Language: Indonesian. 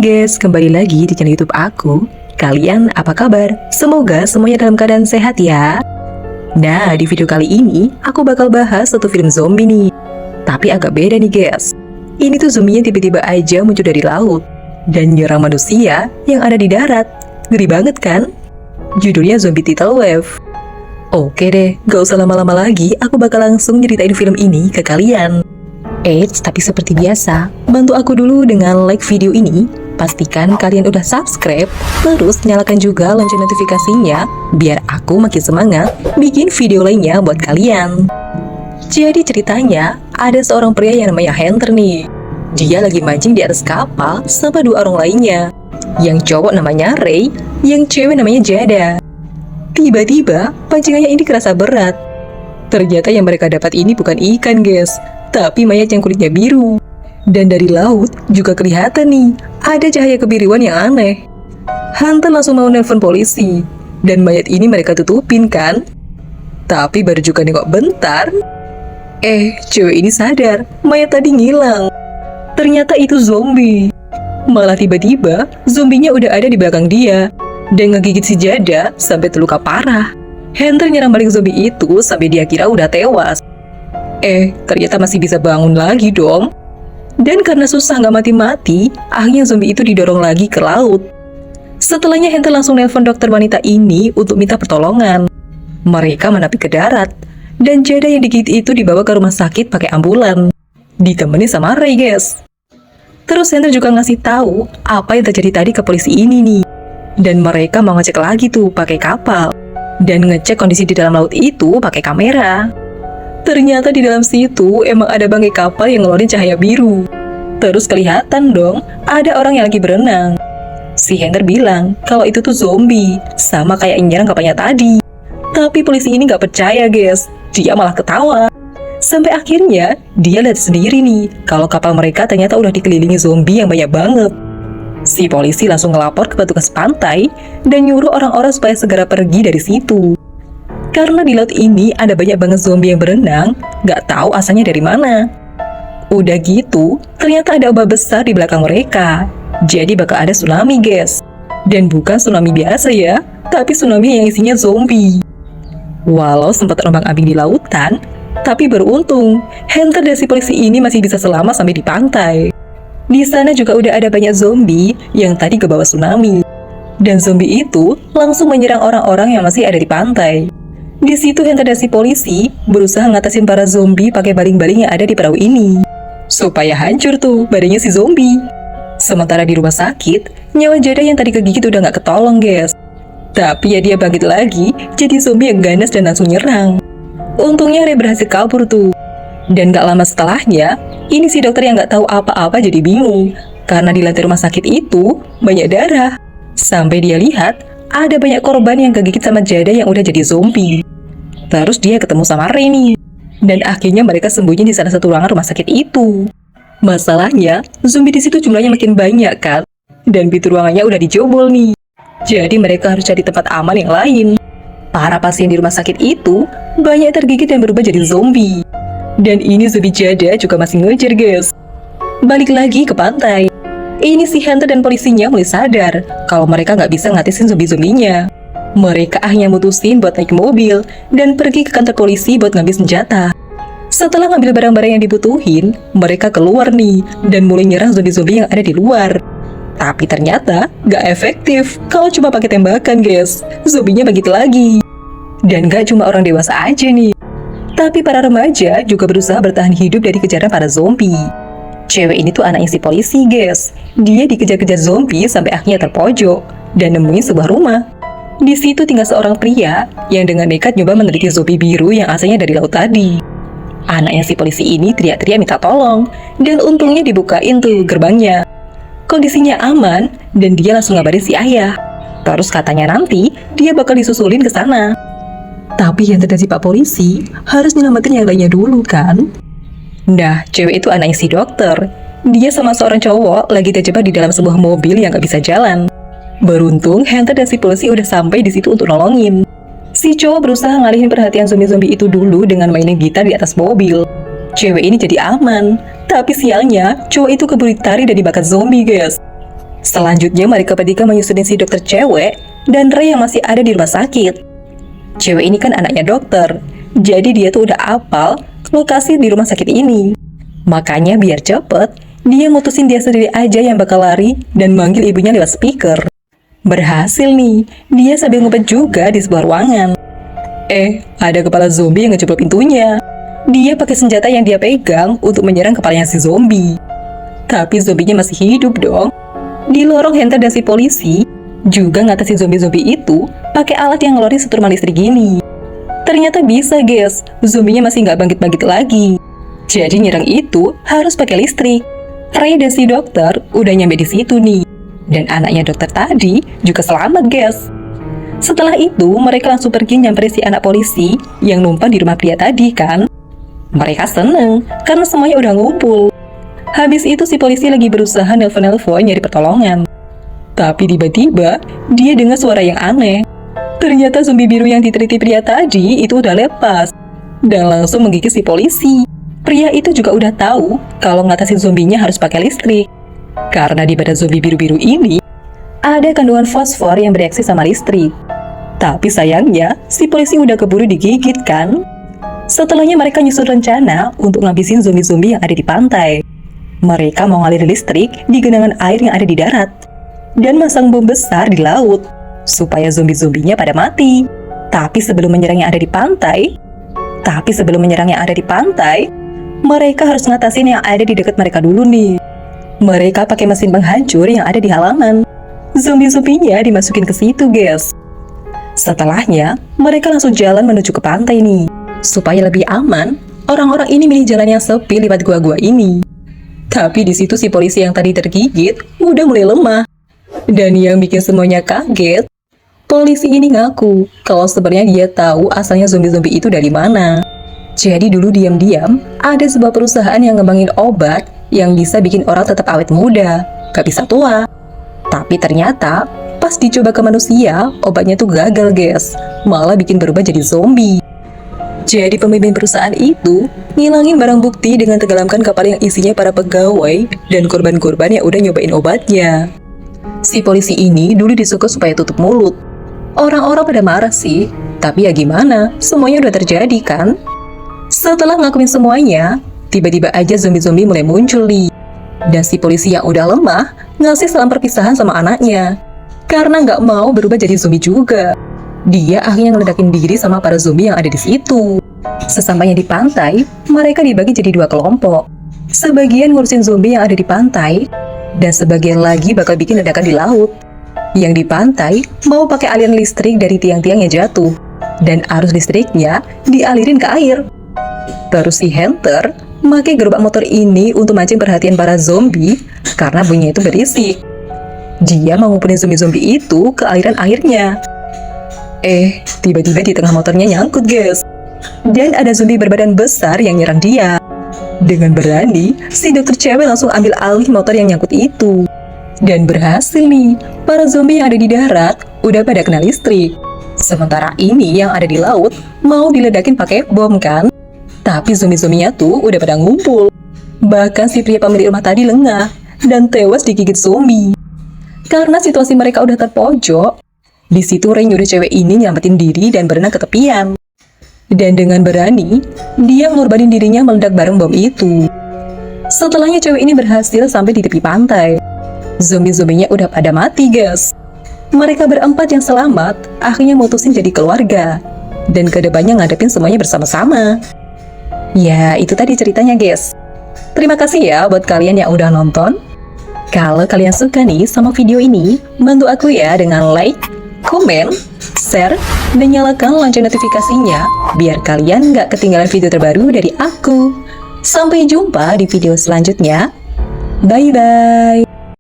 Hai guys, kembali lagi di channel YouTube aku. Kalian apa kabar? Semoga semuanya dalam keadaan sehat ya. Nah, di video kali ini aku bakal bahas satu film zombie nih. Tapi agak beda nih guys. Ini tuh zombinya tiba-tiba aja muncul dari laut dan nyerang manusia yang ada di darat. Ngeri banget kan? Judulnya Zombie Tidal Wave. Oke deh, gak usah lama-lama lagi, aku bakal langsung ceritain film ini ke kalian. Tapi seperti biasa, bantu aku dulu dengan like video ini. Pastikan kalian udah subscribe, terus nyalakan juga lonceng notifikasinya, biar aku makin semangat bikin video lainnya buat kalian. Jadi ceritanya, ada seorang pria yang namanya Hunter nih. Dia lagi mancing di atas kapal sama dua orang lainnya. Yang cowok namanya Ray, yang cewek namanya Jada. Tiba-tiba, pancingannya ini kerasa berat. Ternyata yang mereka dapat ini bukan ikan guys, tapi mayat yang kulitnya biru. Dan dari laut juga kelihatan nih, ada cahaya kebiruan yang aneh. Hunter langsung mau nelpon polisi, dan mayat ini mereka tutupin kan. Tapi baru juga nengok bentar, cewek ini sadar, mayat tadi ngilang. Ternyata itu zombie. Malah tiba-tiba, zombinya udah ada di belakang dia, dan ngegigit si Jada sampai terluka parah. Hunter nyerang balik zombie itu sampai dia kira udah tewas. Ternyata masih bisa bangun lagi dong. Dan karena susah nggak mati-mati, akhirnya zombie itu didorong lagi ke laut. Setelahnya Hunter langsung nelpon dokter wanita ini untuk minta pertolongan. Mereka menepi ke darat, dan Jada yang digigit itu dibawa ke rumah sakit pakai ambulan. Ditemani sama Ray guys. Terus Hunter juga ngasih tahu apa yang terjadi tadi ke polisi ini nih. Dan mereka mau ngecek lagi tuh pakai kapal. Dan ngecek kondisi di dalam laut itu pakai kamera. Ternyata di dalam situ emang ada bangkai kapal yang ngeluarin cahaya biru. Terus kelihatan dong, ada orang yang lagi berenang. Si Hunter bilang kalau itu tuh zombie, sama kayak yang nyerang kapalnya tadi. Tapi polisi ini nggak percaya guys, dia malah ketawa. Sampai akhirnya, dia lihat sendiri nih, kalau kapal mereka ternyata udah dikelilingi zombie yang banyak banget. Si polisi langsung ngelapor ke petugas pantai, dan nyuruh orang-orang supaya segera pergi dari situ. Karena di laut ini ada banyak banget zombie yang berenang, gak tahu asalnya dari mana. Udah gitu, ternyata ada ombak besar di belakang mereka. Jadi bakal ada tsunami guys. Dan bukan tsunami biasa ya, tapi tsunami yang isinya zombie. Walau sempat terombang-ambing di lautan, tapi beruntung, Hunter dan si polisi ini masih bisa selamat sampai di pantai. Di sana juga udah ada banyak zombie yang tadi kebawa tsunami. Dan zombie itu langsung menyerang orang-orang yang masih ada di pantai. Di situ Hunter dan si polisi berusaha ngatasin para zombie pakai baling-baling yang ada di perahu ini, supaya hancur tuh badannya si zombie. Sementara di rumah sakit, nyawa Jada yang tadi kegigit udah gak ketolong guys. Tapi ya dia bangkit lagi, jadi zombie yang ganas dan langsung nyerang. Untungnya Ray berhasil kabur tuh. Dan gak lama setelahnya, ini si dokter yang gak tahu apa-apa jadi bingung, karena di lantai rumah sakit itu banyak darah. Sampai dia lihat ada banyak korban yang kegigit sama Jada yang udah jadi zombie. Terus dia ketemu sama Ray nih. Dan akhirnya mereka sembunyi di salah satu ruangan rumah sakit itu. Masalahnya, zombie di situ jumlahnya makin banyak kan. Dan pintu ruangannya udah dijobol nih. Jadi mereka harus cari tempat aman yang lain. Para pasien di rumah sakit itu banyak tergigit dan berubah jadi zombie. Dan ini zombie Jada juga masih ngejar guys. Balik lagi ke pantai. Ini si Hunter dan polisinya mulai sadar kalau mereka nggak bisa ngatasin zombie-zombinya. Mereka akhirnya mutusin buat naik mobil dan pergi ke kantor polisi buat ngambil senjata. Setelah ngambil barang-barang yang dibutuhin, mereka keluar nih dan mulai nyerang zombie-zombie yang ada di luar. Tapi ternyata nggak efektif kalau cuma pakai tembakan guys. Zombinya bangkit lagi. Dan nggak cuma orang dewasa aja nih, tapi para remaja juga berusaha bertahan hidup dari kejaran para zombie. Cewek ini tuh anaknya si polisi guys. Dia dikejar-kejar zombie sampai akhirnya terpojok dan nemuin sebuah rumah. Di situ tinggal seorang pria yang dengan nekat nyoba meneliti zombie biru yang asalnya dari laut tadi. Anaknya si polisi ini teriak-teriak minta tolong, dan untungnya dibukain tuh gerbangnya. Kondisinya aman dan dia langsung ngabarin si ayah. Terus katanya nanti dia bakal disusulin ke sana. Tapi yang terjadi Pak Polisi harus nyelamatin yang lainnya dulu kan. Nah, cewek itu anaknya si dokter. Dia sama seorang cowok lagi terjebak di dalam sebuah mobil yang gak bisa jalan. Beruntung, Hunter dan si polisi udah sampai di situ untuk nolongin. Si cowok berusaha ngalihin perhatian zombie-zombie itu dulu dengan mainin gitar di atas mobil. Cewek ini jadi aman, tapi sialnya cowok itu keburu ditarik dan dibakar zombie guys. Selanjutnya mereka bertiga menyusunin si dokter cewek dan Ray yang masih ada di rumah sakit. Cewek ini kan anaknya dokter, jadi dia tuh udah apal lokasi di rumah sakit ini. Makanya biar cepet, dia mutusin dia sendiri aja yang bakal lari dan manggil ibunya lewat speaker. Berhasil nih, dia sambil ngumpet juga di sebuah ruangan. Ada kepala zombie yang ngejeblok pintunya. Dia pakai senjata yang dia pegang untuk menyerang kepalanya si zombie. Tapi zombinya masih hidup dong. Di lorong Hunter dan si polisi juga ngatasin zombie-zombie itu pakai alat yang ngeluarin setrum listrik gini. Ternyata bisa guys, zombinya masih nggak bangkit-bangkit lagi. Jadi nyerang itu harus pakai listrik. Ray dan si dokter udah nyampe di situ nih. Dan anaknya dokter tadi juga selamat guys. Setelah itu mereka langsung pergi nyamperin si anak polisi yang numpang di rumah pria tadi kan. Mereka seneng karena semuanya udah ngumpul. Habis itu si polisi lagi berusaha nelpon-nelpon nyari pertolongan. Tapi tiba-tiba dia dengar suara yang aneh. Ternyata zombie biru yang diteliti pria tadi itu udah lepas dan langsung menggigit si polisi. Pria itu juga udah tahu kalau ngatasin zombinya harus pakai listrik. Karena di badan zombie biru-biru ini ada kandungan fosfor yang bereaksi sama listrik. Tapi sayangnya si polisi udah keburu digigit kan. Setelahnya mereka nyusun rencana untuk ngabisin zombie-zombie yang ada di pantai. Mereka mau ngalir listrik di genangan air yang ada di darat dan masang bom besar di laut supaya zombie-zombinya pada mati. Tapi sebelum menyerang yang ada di pantai, mereka harus ngatasin yang ada di dekat mereka dulu nih. Mereka pakai mesin penghancur yang ada di halaman. Zombie-zombinya dimasukin ke situ, guys. Setelahnya, mereka langsung jalan menuju ke pantai nih. Supaya lebih aman, orang-orang ini milih jalan yang sepi lewat gua-gua ini. Tapi di situ si polisi yang tadi tergigit udah mulai lemah. Dan yang bikin semuanya kaget, polisi ini ngaku kalau sebenarnya dia tahu asalnya zombie-zombie itu dari mana. Jadi dulu diam-diam ada sebuah perusahaan yang ngembangin obat yang bisa bikin orang tetap awet muda, gak bisa tua. Tapi ternyata pas dicoba ke manusia, obatnya tuh gagal guys, malah bikin berubah jadi zombie. Jadi pemimpin perusahaan itu ngilangin barang bukti dengan tenggelamkan kapal yang isinya para pegawai dan korban-korban yang udah nyobain obatnya. Si polisi ini dulu disuruh supaya tutup mulut. Orang-orang pada marah sih, tapi ya gimana, semuanya udah terjadi kan? Setelah ngelakuin semuanya, tiba-tiba aja zombie-zombie mulai muncul nih. Dan si polisi yang udah lemah ngasih salam perpisahan sama anaknya. Karena nggak mau berubah jadi zombie juga. Dia akhirnya ngeledakin diri sama para zombie yang ada di situ. Sesampainya di pantai, mereka dibagi jadi dua kelompok. Sebagian ngurusin zombie yang ada di pantai, dan sebagian lagi bakal bikin ledakan di laut. Yang di pantai mau pakai aliran listrik dari tiang-tiang yang jatuh, dan arus listriknya dialirin ke air. Terus si Hunter pakai gerobak motor ini untuk mancing perhatian para zombie karena bunyinya itu berisik. Dia mau ngumpulin zombie-zombie itu ke aliran airnya. Tiba-tiba di tengah motornya nyangkut guys. Dan ada zombie berbadan besar yang nyerang dia. Dengan berani, si dokter cewek langsung ambil alih motor yang nyangkut itu. Dan berhasil nih, para zombie yang ada di darat udah pada kena listrik. Sementara ini yang ada di laut mau diledakin pakai bom kan? Tapi zombie-zombinya tuh udah pada ngumpul. Bahkan si pria pemilik rumah tadi lengah dan tewas digigit zombie. Karena situasi mereka udah terpojok, di situ Ray nyuruh cewek ini nyelamatin diri dan berenang ke tepian. Dan dengan berani, dia ngorbanin dirinya meledak bareng bom itu. Setelahnya cewek ini berhasil sampai di tepi pantai. Zombie-zombinya udah pada mati guys. Mereka berempat yang selamat akhirnya mutusin jadi keluarga. Dan kedepannya ngadepin semuanya bersama-sama. Ya, itu tadi ceritanya guys. Terima kasih ya buat kalian yang udah nonton. Kalau kalian suka nih sama video ini, bantu aku ya dengan like, komen, share, dan nyalakan lonceng notifikasinya biar kalian nggak ketinggalan video terbaru dari aku. Sampai jumpa di video selanjutnya. Bye-bye.